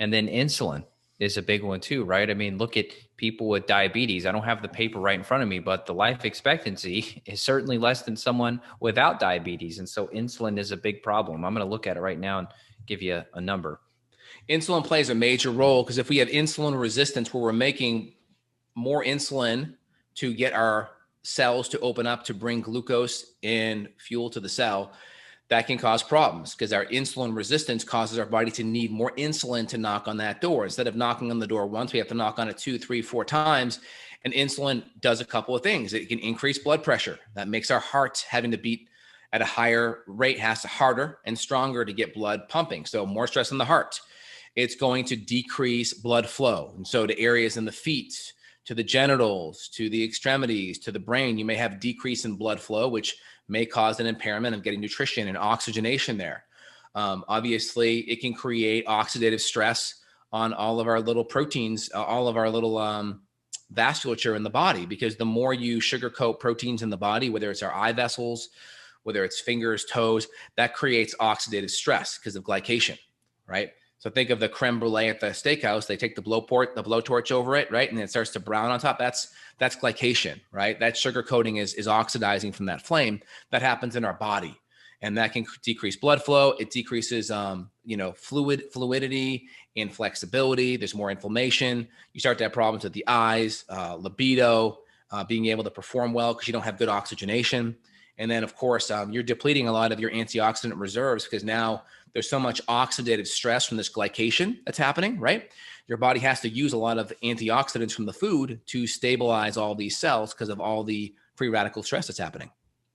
And then insulin is a big one too, right? I mean, look at people with diabetes. I don't have the paper right in front of me, but the life expectancy is certainly less than someone without diabetes. And so insulin is a big problem. I'm going to look at it right now and give you a number. Insulin plays a major role because if we have insulin resistance where we're making more insulin to get our cells to open up to bring glucose and fuel to the cell, that can cause problems because our insulin resistance causes our body to need more insulin to knock on that door. Instead of knocking on the door once, we have to knock on it 2, 3, 4 times. And insulin does a couple of things. It can increase blood pressure. That makes our heart having to beat at a higher rate, has to harder and stronger to get blood pumping. So more stress on the heart. It's going to decrease blood flow. And so to areas in the feet, to the genitals, to the extremities, to the brain, you may have decrease in blood flow, which may cause an impairment of getting nutrition and oxygenation there. Obviously, it can create oxidative stress on all of our little proteins, all of our little vasculature in the body, because the more you sugarcoat proteins in the body, whether it's our eye vessels, whether it's fingers, toes, that creates oxidative stress because of glycation, right? So think of the creme brulee at the steakhouse. They take the blowtorch over it, right? And it starts to brown on top. That's glycation, right? That sugar coating is oxidizing from that flame. That happens in our body. And that can decrease blood flow. It decreases, fluidity and flexibility. There's more inflammation. You start to have problems with the eyes, libido, being able to perform well because you don't have good oxygenation. And then, of course, you're depleting a lot of your antioxidant reserves because now there's so much oxidative stress from this glycation that's happening, right? Your body has to use a lot of antioxidants from the food to stabilize all these cells because of all the free radical stress that's happening.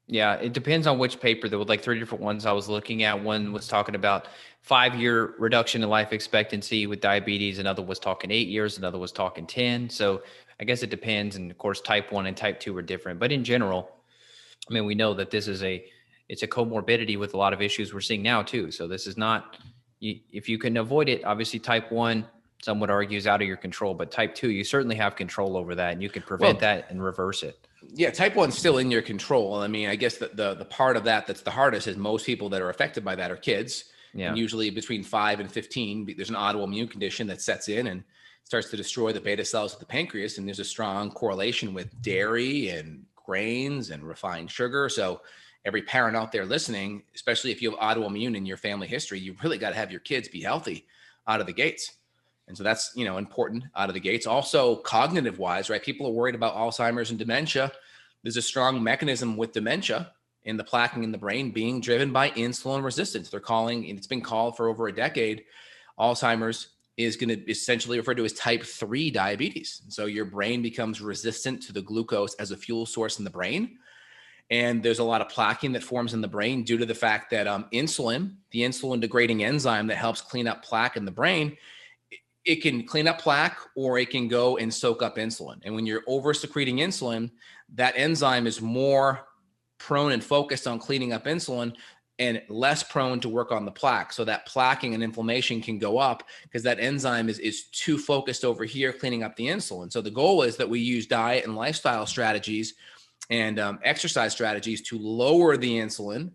Yeah, it depends on which paper. There were like 3 different ones I was looking at. One was talking about 5-year reduction in life expectancy with diabetes. Another was talking 8 years. Another was talking 10. So I guess it depends. And of course, type 1 and type 2 are different. But in general, I mean, we know that it's a comorbidity with a lot of issues we're seeing now too. So this is not, if you can avoid it, obviously type 1, some would argue is out of your control, but type 2, you certainly have control over that and you can prevent that and reverse it. Yeah, type 1 is still in your control. I mean, I guess the part of that that's the hardest is most people that are affected by that are kids. Yeah. And usually between 5 and 15, there's an autoimmune condition that sets in and starts to destroy the beta cells of the pancreas. And there's a strong correlation with dairy and grains and refined sugar. So every parent out there listening, especially if you have autoimmune in your family history, you really got to have your kids be healthy out of the gates. And so that's, important out of the gates. Also cognitive wise, right? People are worried about Alzheimer's and dementia. There's a strong mechanism with dementia in the plaquing in the brain being driven by insulin resistance. It's been called for over a decade. Alzheimer's is going to essentially referred to as type 3 diabetes. So your brain becomes resistant to the glucose as a fuel source in the brain. And there's a lot of plaquing that forms in the brain due to the fact that insulin, the insulin degrading enzyme that helps clean up plaque in the brain, it can clean up plaque or it can go and soak up insulin. And when you're over secreting insulin, that enzyme is more prone and focused on cleaning up insulin and less prone to work on the plaque. So that plaquing and inflammation can go up because that enzyme is too focused over here cleaning up the insulin. So the goal is that we use diet and lifestyle strategies and exercise strategies to lower the insulin.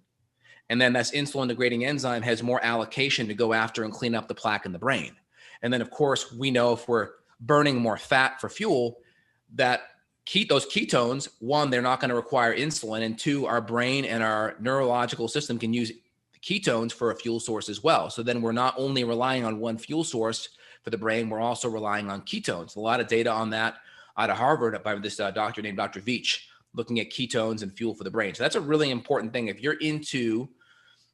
And then that insulin degrading enzyme has more allocation to go after and clean up the plaque in the brain. And then, of course, we know if we're burning more fat for fuel, that those ketones, one, they're not going to require insulin. And two, our brain and our neurological system can use ketones for a fuel source as well. So then we're not only relying on one fuel source for the brain, we're also relying on ketones. A lot of data on that out of Harvard by this doctor named Dr. Veach, looking at ketones and fuel for the brain. So that's a really important thing. If you're into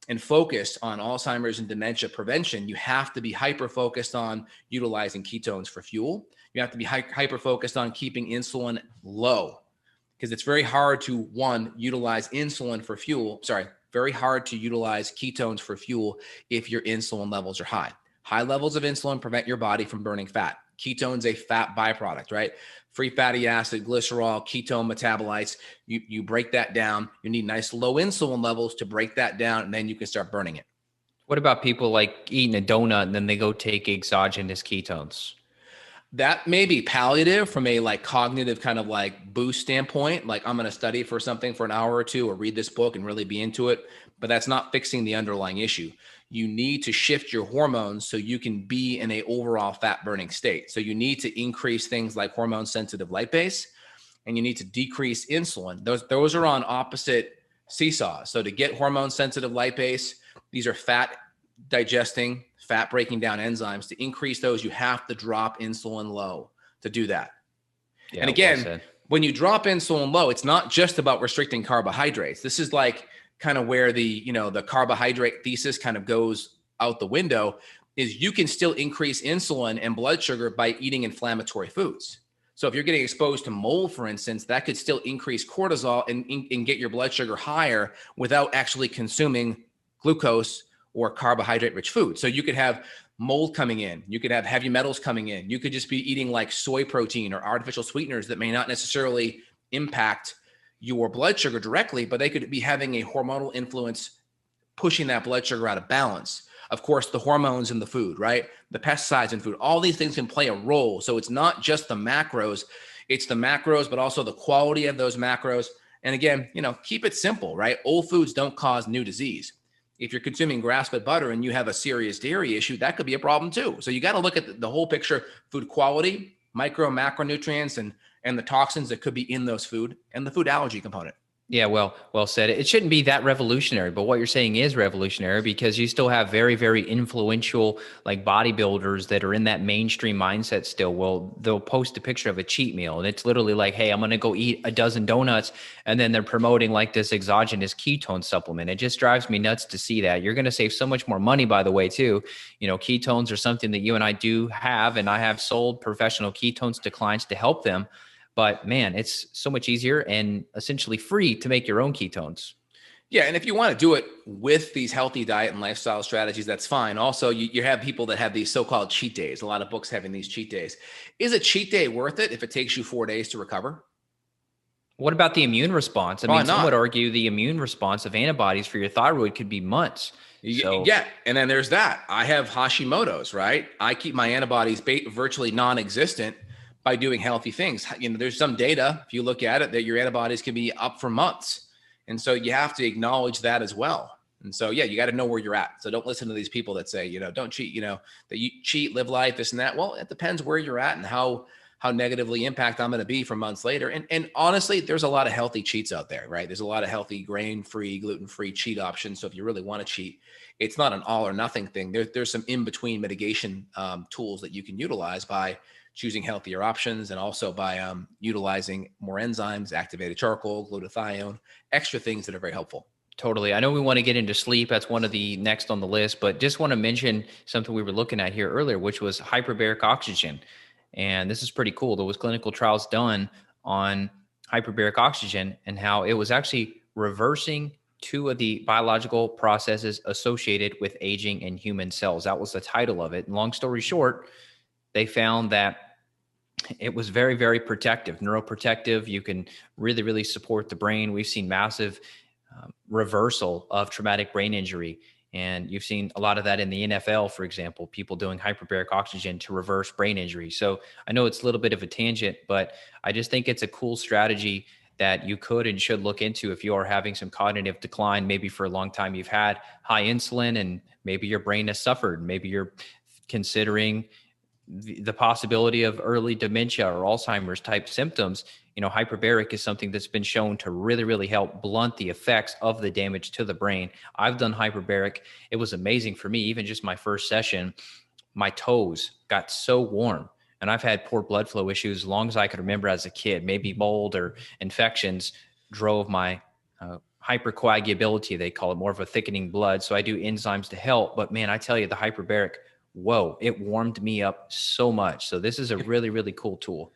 and focused on Alzheimer's and dementia prevention, you have to be hyper-focused on utilizing ketones for fuel. You have to be hyper-focused on keeping insulin low because it's very hard to, one, utilize insulin for fuel. Very hard to utilize ketones for fuel if your insulin levels are high. High levels of insulin prevent your body from burning fat. Ketones, a fat byproduct, right? Free fatty acid, glycerol, ketone metabolites. You break that down. You need nice low insulin levels to break that down, and then you can start burning it. What about people like eating a donut and then they go take exogenous ketones? That may be palliative from a like cognitive kind of like boost standpoint. Like I'm going to study for something for an hour or two or read this book and really be into it. But that's not fixing the underlying issue. You need to shift your hormones so you can be in a overall fat burning state. So you need to increase things like hormone sensitive lipase, and you need to decrease insulin. Those are on opposite seesaws. So to get hormone sensitive lipase, these are fat digesting, fat breaking down enzymes. To increase those, you have to drop insulin low to do that. Yeah, and again, well, when you drop insulin low, it's not just about restricting carbohydrates. This is like kind of where the carbohydrate thesis kind of goes out the window, is you can still increase insulin and blood sugar by eating inflammatory foods. So if you're getting exposed to mold, for instance, that could still increase cortisol and get your blood sugar higher without actually consuming glucose or carbohydrate rich food. So you could have mold coming in, you could have heavy metals coming in, you could just be eating like soy protein or artificial sweeteners that may not necessarily impact your blood sugar directly, but they could be having a hormonal influence, pushing that blood sugar out of balance. Of course, the hormones in the food, right? The pesticides in food, all these things can play a role. So it's not just the macros, it's the macros, but also the quality of those macros. And again, keep it simple, right? Old foods don't cause new disease. If you're consuming grass-fed butter and you have a serious dairy issue, that could be a problem too. So you got to look at the whole picture: food quality, micro and macronutrients, and the toxins that could be in those food, and the food allergy component. Yeah, well said. It shouldn't be that revolutionary, but what you're saying is revolutionary, because you still have very, very influential like bodybuilders that are in that mainstream mindset still. Well, they'll post a picture of a cheat meal and it's literally like, hey, I'm going to go eat a dozen donuts. And then they're promoting like this exogenous ketone supplement. It just drives me nuts to see that. You're going to save so much more money, by the way, too. Ketones are something that you and I do have, and I have sold professional ketones to clients to help them. But man, it's so much easier and essentially free to make your own ketones. Yeah. And if you want to do it with these healthy diet and lifestyle strategies, that's fine. Also, you have people that have these so-called cheat days. A lot of books having these cheat days. Is a cheat day worth it if it takes you 4 days to recover? What about the immune response? I mean, some would argue the immune response of antibodies for your thyroid could be months. So. Yeah. And then there's that. I have Hashimoto's, right? I keep my antibodies virtually non-existent by doing healthy things. There's some data, if you look at it, that your antibodies can be up for months. And so you have to acknowledge that as well. And so, yeah, you got to know where you're at. So don't listen to these people that say, don't cheat, that you cheat, live life, this and that. Well, it depends where you're at and how negatively impact I'm going to be for months later. And honestly, there's a lot of healthy cheats out there, right? There's a lot of healthy grain-free, gluten-free cheat options. So if you really want to cheat, it's not an all or nothing thing. There's some in-between mitigation tools that you can utilize by choosing healthier options, and also by utilizing more enzymes, activated charcoal, glutathione, extra things that are very helpful. Totally. I know we want to get into sleep. That's one of the next on the list, but just want to mention something we were looking at here earlier, which was hyperbaric oxygen. And this is pretty cool. There was clinical trials done on hyperbaric oxygen and how it was actually reversing 2 of the biological processes associated with aging in human cells. That was the title of it. And long story short, they found that it was very, very protective, neuroprotective. You can really, really support the brain. We've seen massive reversal of traumatic brain injury. And you've seen a lot of that in the NFL, for example, people doing hyperbaric oxygen to reverse brain injury. So I know it's a little bit of a tangent, but I just think it's a cool strategy that you could and should look into if you are having some cognitive decline. Maybe for a long time you've had high insulin and maybe your brain has suffered. Maybe you're considering the possibility of early dementia or Alzheimer's type symptoms. Hyperbaric is something that's been shown to really, really help blunt the effects of the damage to the brain. I've done hyperbaric. It was amazing for me. Even just my first session, my toes got so warm. And I've had poor blood flow issues as long as I could remember as a kid. Maybe mold or infections drove my hypercoagulability, they call it, more of a thickening blood. So I do enzymes to help. But man, I tell you, the hyperbaric, whoa, it warmed me up so much. So this is a really, really cool tool.